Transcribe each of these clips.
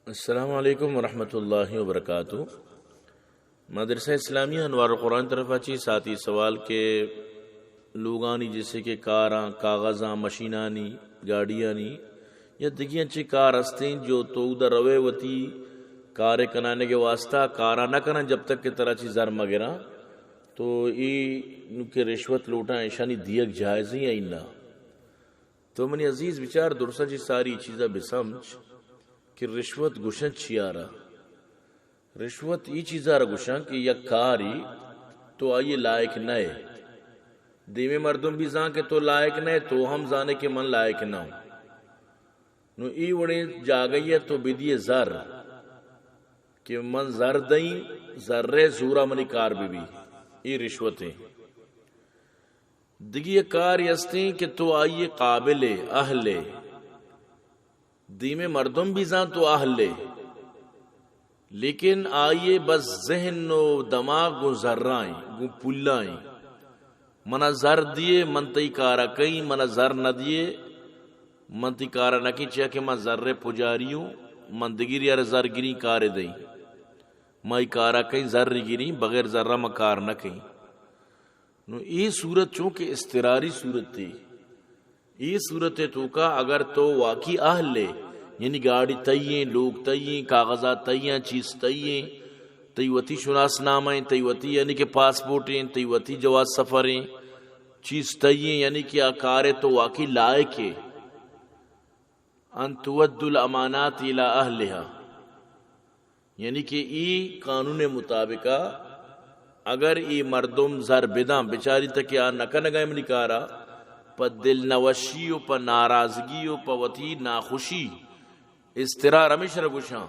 السلام علیکم ورحمۃ اللہ وبرکاتہ۔ مدرسہ اسلامیہ انوار القرآن طرف اچھی ساتھی سوال کے لوگانی جیسے کہ کاراں کاغذاں مشینانی گاڑیانی یا دیگی اچھی کار ہستیں جو تو ادھر روے وتی کارے کنانے کے واسطہ کارا نہ کرنا جب تک کہ طرح چیز زر مگرہ تو ای کے رشوت لوٹاں ایشانی دیگ جائز ہی اینا تو منی عزیز بچار درسا جی ساری چیزیں بسمجھ کہ رشوت گشن چیارا رشوت ای چیزا را گشن کہ یک کاری تو آئیے لائق نئے دیوے مردم بھی زان کہ تو لائق نئے تو ہم زانے کے من لائق نہ ہوں نو ای وڑے جاگئی ہے تو بدیے زر کہ من زر دیں ذرے زورا منی کار بھی ای رشوتیں دگی کار یستیں کہ تو آئیے قابل اہل دیمے مردم بھی زان تو اہل لیکن آئیے بس ذہن و دماغ گو ذرائیں گو پلائیں منا زر دیے منتی کارا کئی منا زر نہ دیے منتی کارا نہ کی چاہ کہ میں ذر پجاریوں من دگیری ار زر گری کار دیں مائی کارا کئی زر گری بغیر ذرہ میں کار نہ کئی نو یہ صورت چونکہ استراری صورت تھی یہ صورت تو کا اگر تو واقعی اہل لے یعنی گاڑی تئیں لوگ تئیں کاغذات تئیں چیز تئیں تیوتی شناس نامیں تیوتی یعنی کہ پاسپورٹیں تیوتی جواز سفریں چیز تئیں یعنی کہ آکارے تو واقعی لائق ہے ان تود الامانات الى اہلها یعنی کہ ای قانون مطابقہ اگر ای مردم زر بداں بیچاری تک یا نکنگائیں منی کارا پا دل نوشی و پا ناراضگی و پا وطی ناخوشی استرار ہمیشہ رگوشاں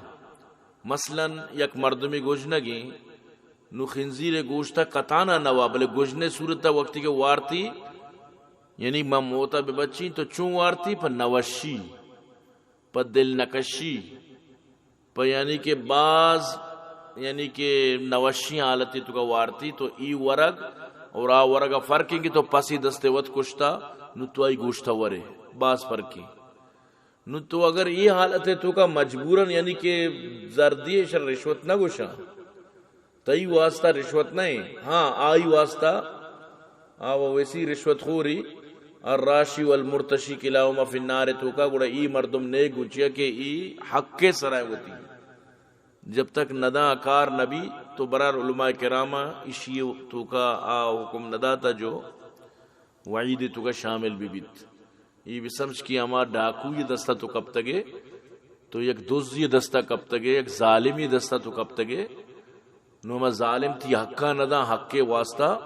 مثلا یک مردمی گوشنگی نو خنزیر گوشتا قطانا نوا بلے گوشنے صورتا وقتی کے وارتی یعنی موتا بے بچی تو چون وارتی پا نوشی پا دل نکشی پا یعنی کہ بعض یعنی کہ نوشی حالتی تو کا وارتی تو ای ورگ اور آ ورگا فرقیں گی تو پاسی دستے وقت کشتا نو تو آئی گوشتا ورے باز فرقی نو تو اگر یہ حالت ہے تو کا مجبوراً یعنی کہ زردی شر رشوت نہ گوشا تئی واسطہ رشوت نہیں ہاں آئی واسطہ وہ ویسی رشوت خوری الراشی والمرتشی کلاہما فی النار تو کا گوڑا ای مردم نے گوچیا کہ ای حق کے سرائے ہوتی جب تک ندا کار نبی تو برار علماء کرامہ اسی تو کا حکم ندا تھا جو وعید تو کا شامل بھی بیت یہ بھی سمجھ کی ہمارا ڈاکو یہ دستہ تو کب تگے تو یک دوز یہ دستہ کب تگے یک ظالم یہ دستہ تو کب تگے نو میں ظالم تھی حقا ندا حق کے واسطہ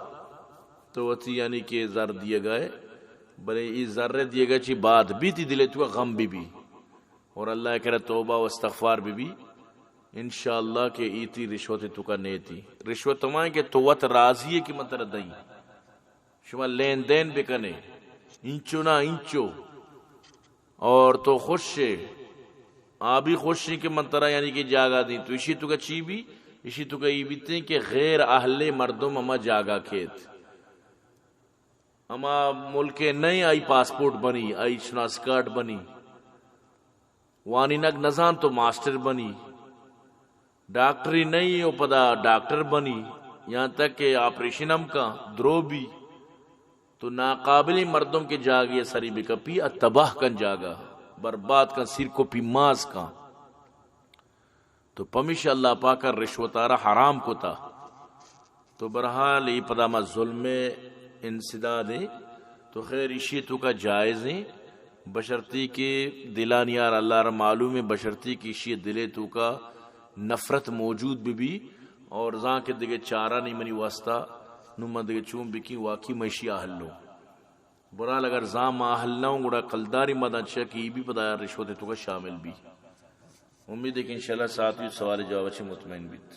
تو وہ تھی یعنی کہ زر دیے گئے بلے یہ ذرے دیے گئے چی بات بھی تھی دلے تو غم بھی اور اللہ کرے توبہ و استغفار بھی انشاءاللہ کہ ایتی رشوت تو کا نیتی رشوت تمہیں کہ تو وط راضی ہے کہ مطر دیں شما لین دین بکنے انچو نہ انچو اور تو خوش ہے آبی خوش ہے کہ منترہ یعنی کہ جاگا دیں تو اسی تو کا چی بھی اسی تو کا یہ بیتے ہیں کہ غیر اہل مردم اما جاگا کھیت اما ملک نہیں آئی پاسپورٹ بنی آئی شناس کارڈ بنی وانی نگ نظام تو ماسٹر بنی ڈاکٹری نہیں ہو پدا ڈاکٹر بنی یہاں تک کہ آپریشن ہم کا درو بھی تو ناقابلی مردم کے جاگی سری بکپی اتباہ کن جاگا برباد کن سیر کو پی ماز کا تو پمیش اللہ پاکر رشوتارا حرام کو تا تو برحال یہ پدا ما ظلم انسداد ہے تو خیر اسی تو کا جائز ہے بشرطی کے دلانیار اللہ را معلوم ہے بشرطی کی اسی دلے تو کا نفرت موجود بھی اور زاں کے دگے چارہ نہیں منی واسطہ نو من دگے چون بکی واقعی میشی آہل لو برحال اگر زاں ما آہل نہ ہوں گوڑا قلداری مدن چاہ کی بھی پدا رشوت تو کا شامل بھی امید ہے کہ انشاءاللہ ساتھ سوال جواب اچھے مطمئن بیت